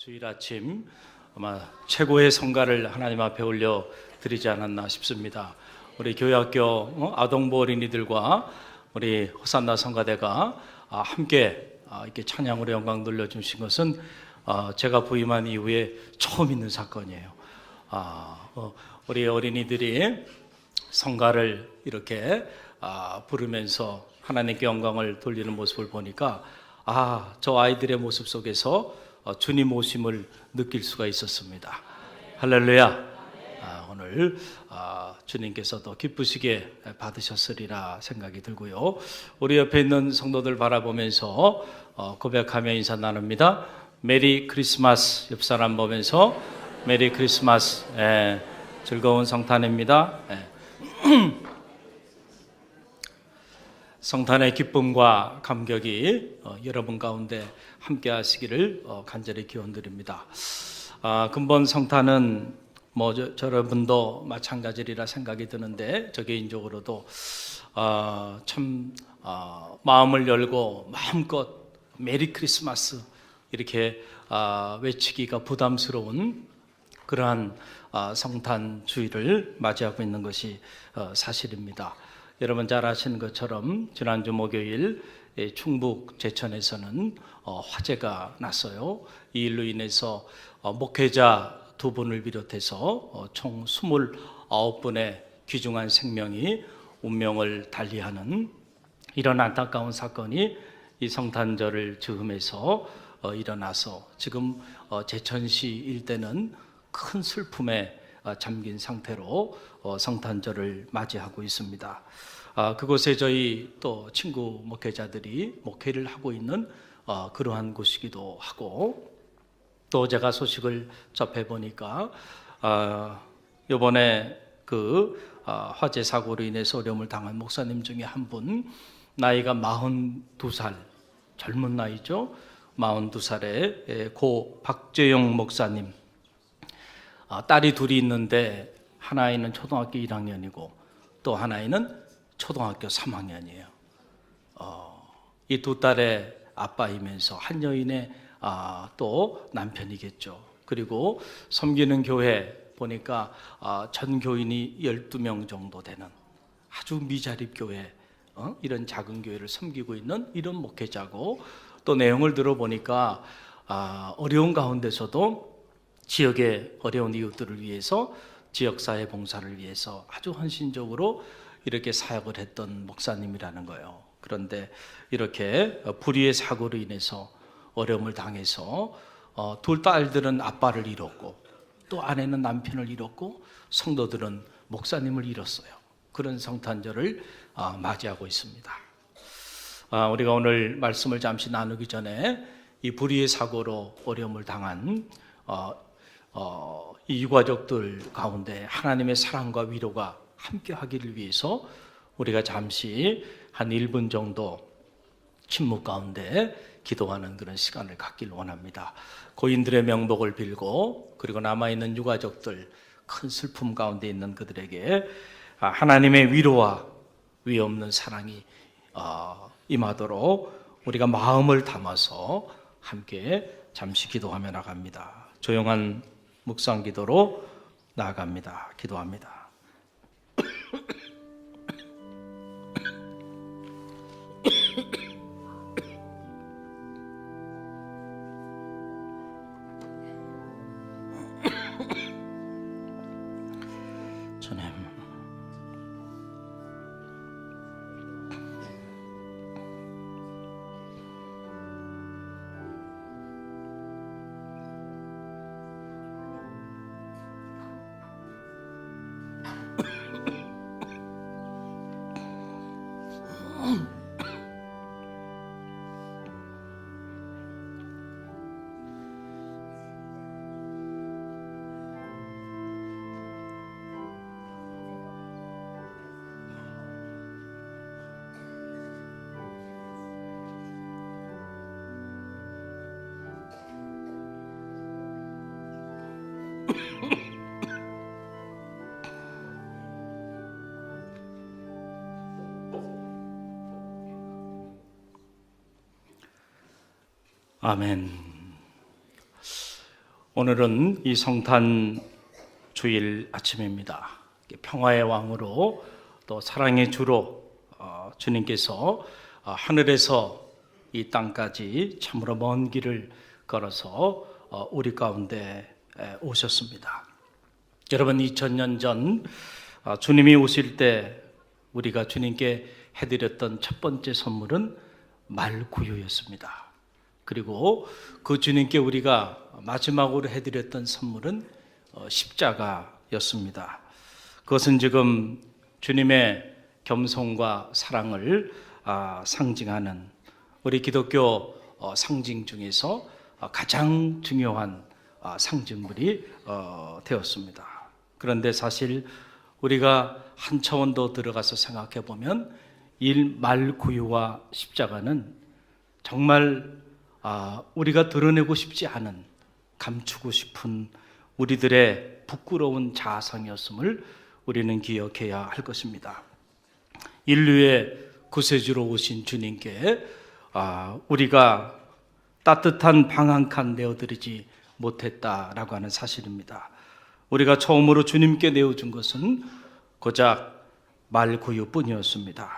주일 아침 아마 최고의 성가를 하나님 앞에 올려 드리지 않았나 싶습니다. 우리 교회학교 아동부 어린이들과 우리 호산나 성가대가 함께 이렇게 찬양으로 영광 돌려주신 것은 제가 부임한 이후에 처음 있는 사건이에요. 우리 어린이들이 성가를 이렇게 부르면서 하나님께 영광을 돌리는 모습을 보니까 저 아이들의 모습 속에서 주님 오심을 느낄 수가 있었습니다. 할렐루야. 오늘 주님께서도 기쁘시게 받으셨으리라 생각이 들고요. 우리 옆에 있는 성도들 바라보면서 고백하며 인사 나눕니다. 메리 크리스마스. 옆 사람 보면서 메리 크리스마스. 즐거운 성탄입니다. 성탄의 기쁨과 감격이 여러분 가운데 함께 하시기를 간절히 기원드립니다. 근본 성탄은 여러분도 마찬가지리라 생각이 드는데 저 개인적으로도 참 마음을 열고 마음껏 메리 크리스마스 이렇게 외치기가 부담스러운 그러한 성탄 주일을 맞이하고 있는 것이 사실입니다. 여러분 잘 아시는 것처럼 지난주 목요일 충북 제천에서는 화재가 났어요. 이 일로 인해서 목회자 2분을 비롯해서 총 29분의 귀중한 생명이 운명을 달리하는 이런 안타까운 사건이 이 성탄절을 즈음해서 일어나서 지금 제천시 일대는 큰 슬픔에 잠긴 상태로 성탄절을 맞이하고 있습니다. 그곳에 저희 또 친구 목회자들이 목회를 하고 있는 그러한 곳이기도 하고, 또 제가 소식을 접해 보니까 이번에 그 화재 사고로 인해서 어려움을 당한 목사님 중에 한 분, 나이가 42살, 젊은 나이죠. 42살의 고 박재용 목사님, 딸이 둘이 있는데 하나이는 초등학교 1학년이고 또 하나이는 초등학교 3학년이에요. 이 두 딸의 아빠이면서 한 여인의 또 남편이겠죠. 그리고 섬기는 교회 보니까 전 교인이 12명 정도 되는 아주 미자립 교회, 이런 작은 교회를 섬기고 있는 이런 목회자고, 또 내용을 들어보니까 어려운 가운데서도 지역의 어려운 이웃들을 위해서, 지역사회 봉사를 위해서 아주 헌신적으로 이렇게 사역을 했던 목사님이라는 거예요. 그런데 이렇게 불의의 사고로 인해서 어려움을 당해서 둘 딸들은 아빠를 잃었고 또 아내는 남편을 잃었고 성도들은 목사님을 잃었어요. 그런 성탄절을 맞이하고 있습니다. 우리가 오늘 말씀을 잠시 나누기 전에 이 불의의 사고로 어려움을 당한 이 유가족들 가운데 하나님의 사랑과 위로가 함께 하기를 위해서 우리가 잠시 한 1분 정도 침묵 가운데 기도하는 그런 시간을 갖길 원합니다. 고인들의 명복을 빌고, 그리고 남아있는 유가족들, 큰 슬픔 가운데 있는 그들에게 하나님의 위로와 위 없는 사랑이 임하도록 우리가 마음을 담아서 함께 잠시 기도하며 나갑니다. 조용한 묵상 기도로 나아갑니다. 기도합니다. 주님, 아멘. 오늘은 이 성탄 주일 아침입니다. 평화의 왕으로 또 사랑의 주로 주님께서 하늘에서 이 땅까지 참으로 먼 길을 걸어서 우리 가운데 오셨습니다. 여러분, 2000년 전 주님이 오실 때 우리가 주님께 해드렸던 첫 번째 선물은 말구유였습니다. 그리고 그 주님께 우리가 마지막으로 해드렸던 선물은 십자가였습니다. 그것은 지금 주님의 겸손과 사랑을 상징하는 우리 기독교 상징 중에서 가장 중요한 상징물이 되었습니다. 그런데 사실 우리가 한 차원 더 들어가서 생각해 보면 이 말구유와 십자가는 정말 우리가 드러내고 싶지 않은, 감추고 싶은 우리들의 부끄러운 자아상이었음을 우리는 기억해야 할 것입니다. 인류의 구세주로 오신 주님께 우리가 따뜻한 방 한 칸 내어드리지 못했다라고 하는 사실입니다. 우리가 처음으로 주님께 내어준 것은 고작 말구유뿐이었습니다.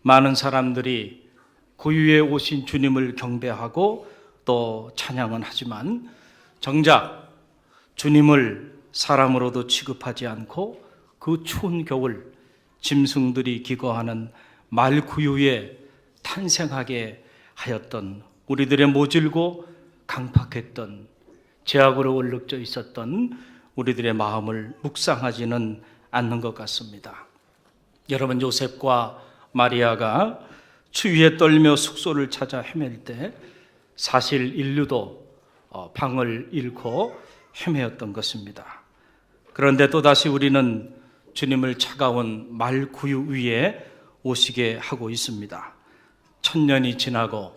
많은 사람들이 구유에 오신 주님을 경배하고 또 찬양은 하지만 정작 주님을 사람으로도 취급하지 않고 그 추운 겨울 짐승들이 기거하는 말구유에 탄생하게 하였던 우리들의 모질고 강팍했던 죄악으로 얼룩져 있었던 우리들의 마음을 묵상하지는 않는 것 같습니다. 여러분, 요셉과 마리아가 추위에 떨며 숙소를 찾아 헤맬 때 사실 인류도 방을 잃고 헤매었던 것입니다. 그런데 또다시 우리는 주님을 차가운 말구유 위에 오시게 하고 있습니다. 1000년이 지나고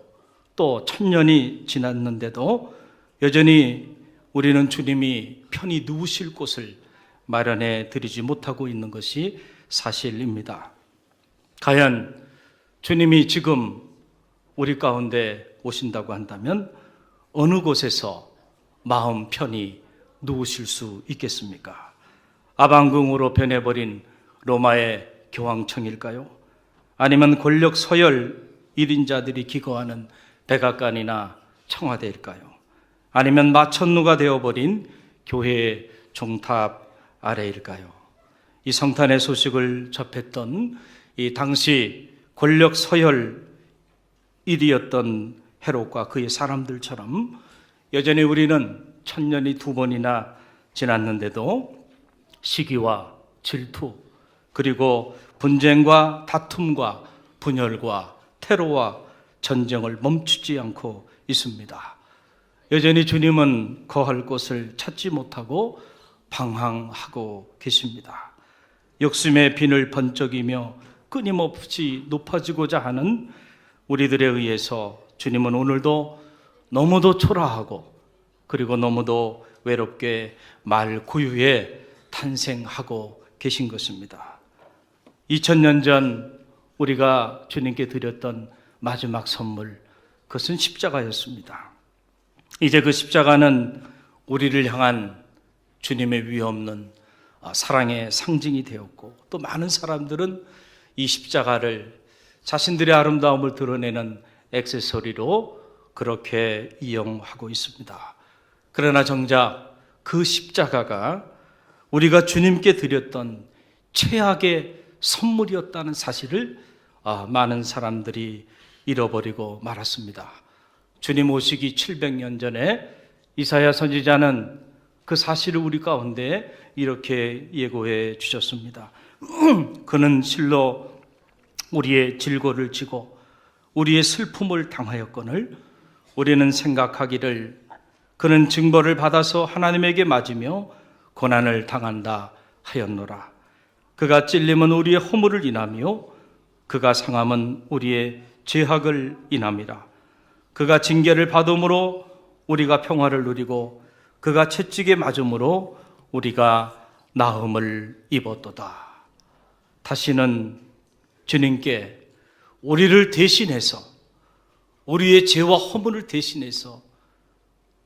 또 1000년이 지났는데도 여전히 우리는 주님이 편히 누우실 곳을 마련해 드리지 못하고 있는 것이 사실입니다. 과연 주님이 지금 우리 가운데 오신다고 한다면 어느 곳에서 마음 편히 누우실 수 있겠습니까? 아방궁으로 변해버린 로마의 교황청일까요? 아니면 권력 서열 1인자들이 기거하는 백악관이나 청와대일까요? 아니면 마천루가 되어버린 교회의 종탑 아래일까요? 이 성탄의 소식을 접했던 이 당시 권력 서열 1위였던 헤롯과 그의 사람들처럼 여전히 우리는 1000년이 2번이나 지났는데도 시기와 질투, 그리고 분쟁과 다툼과 분열과 테러와 전쟁을 멈추지 않고 있습니다. 여전히 주님은 거할 곳을 찾지 못하고 방황하고 계십니다. 욕심의 빈을 번쩍이며 끊임없이 높아지고자 하는 우리들에 의해서 주님은 오늘도 너무도 초라하고 그리고 너무도 외롭게 말구유에 탄생하고 계신 것입니다. 2000년 전 우리가 주님께 드렸던 마지막 선물, 그것은 십자가였습니다. 이제 그 십자가는 우리를 향한 주님의 위없는 사랑의 상징이 되었고, 또 많은 사람들은 이 십자가를 자신들의 아름다움을 드러내는 액세서리로 그렇게 이용하고 있습니다. 그러나 정작 그 십자가가 우리가 주님께 드렸던 최악의 선물이었다는 사실을 많은 사람들이 잃어버리고 말았습니다. 주님 오시기 700년 전에 이사야 선지자는 그 사실을 우리 가운데 이렇게 예고해 주셨습니다. 그는 실로 우리의 질고를 지고 우리의 슬픔을 당하였거늘 우리는 생각하기를 그는 징벌을 받아서 하나님에게 맞으며 고난을 당한다 하였노라. 그가 찔림은 우리의 허물을 인하며 그가 상함은 우리의 죄악을 인함이라. 그가 징계를 받음으로 우리가 평화를 누리고 그가 채찍에 맞음으로 우리가 나음을 입었도다. 다시는 주님께 우리를 대신해서, 우리의 죄와 허물을 대신해서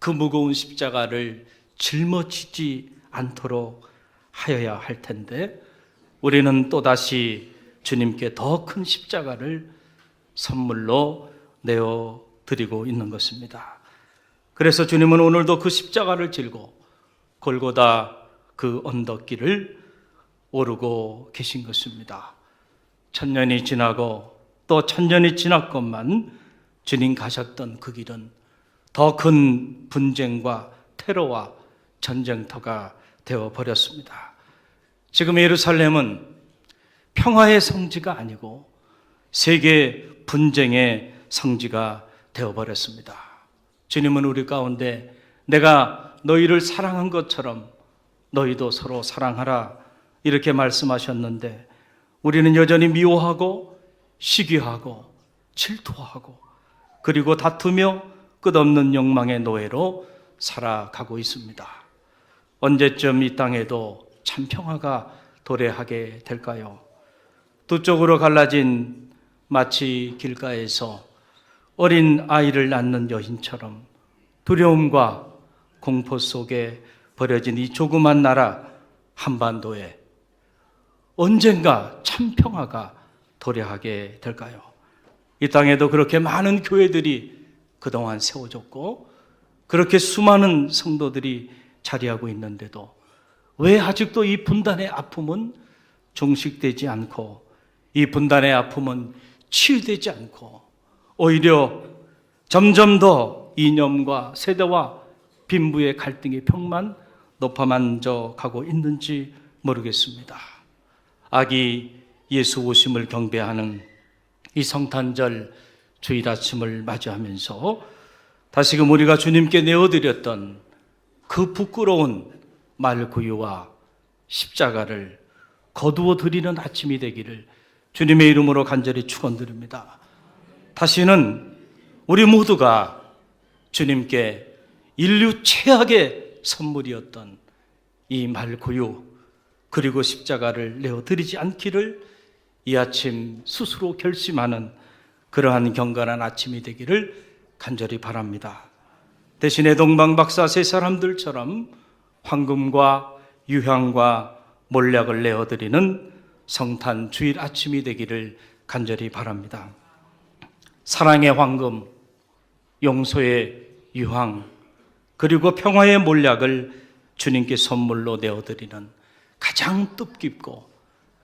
그 무거운 십자가를 짊어지지 않도록 하여야 할 텐데 우리는 또다시 주님께 더 큰 십자가를 선물로 내어드리고 있는 것입니다. 그래서 주님은 오늘도 그 십자가를 질고 골고다 그 언덕길을 오르고 계신 것입니다. 천년이 지나고 또 천년이 지났건만 주님 가셨던 그 길은 더 큰 분쟁과 테러와 전쟁터가 되어버렸습니다. 지금 예루살렘은 평화의 성지가 아니고 세계 분쟁의 성지가 되어버렸습니다. 주님은 우리 가운데 내가 너희를 사랑한 것처럼 너희도 서로 사랑하라 이렇게 말씀하셨는데 우리는 여전히 미워하고 시기하고 질투하고 그리고 다투며 끝없는 욕망의 노예로 살아가고 있습니다. 언제쯤 이 땅에도 참 평화가 도래하게 될까요? 두 쪽으로 갈라진 마치 길가에서 어린 아이를 낳는 여인처럼 두려움과 공포 속에 버려진 이 조그만 나라 한반도에 언젠가 참 평화가 도래하게 될까요? 이 땅에도 그렇게 많은 교회들이 그동안 세워졌고 그렇게 수많은 성도들이 자리하고 있는데도 왜 아직도 이 분단의 아픔은 종식되지 않고 이 분단의 아픔은 치유되지 않고 오히려 점점 더 이념과 세대와 빈부의 갈등의 벽만 높아만져 가고 있는지 모르겠습니다. 아기 예수 오심을 경배하는 이 성탄절 주일 아침을 맞이하면서 다시금 우리가 주님께 내어드렸던 그 부끄러운 말구유와 십자가를 거두어 드리는 아침이 되기를 주님의 이름으로 간절히 축원드립니다. 다시는 우리 모두가 주님께 인류 최악의 선물이었던 이 말구유 그리고 십자가를 내어드리지 않기를 이 아침 스스로 결심하는 그러한 경건한 아침이 되기를 간절히 바랍니다. 대신에 동방박사 세 사람들처럼 황금과 유향과 몰약을 내어드리는 성탄 주일 아침이 되기를 간절히 바랍니다. 사랑의 황금, 용서의 유황, 그리고 평화의 몰약을 주님께 선물로 내어드리는 가장 뜻깊고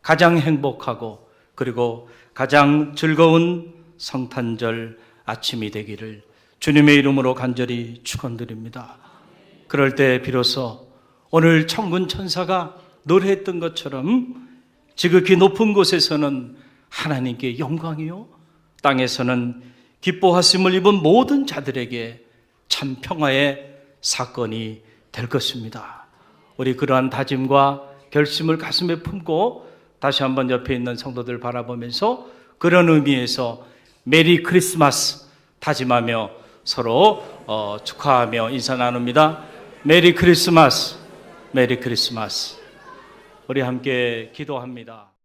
가장 행복하고 그리고 가장 즐거운 성탄절 아침이 되기를 주님의 이름으로 간절히 축원드립니다. 그럴 때 비로소 오늘 천군 천사가 노래했던 것처럼 지극히 높은 곳에서는 하나님께 영광이요 땅에서는 기뻐하심을 입은 모든 자들에게 참 평화의 사건이 될 것입니다. 우리 그러한 다짐과 결심을 가슴에 품고 다시 한번 옆에 있는 성도들 바라보면서 그런 의미에서 메리 크리스마스 다짐하며 서로 축하하며 인사 나눕니다. 메리 크리스마스, 메리 크리스마스. 우리 함께 기도합니다.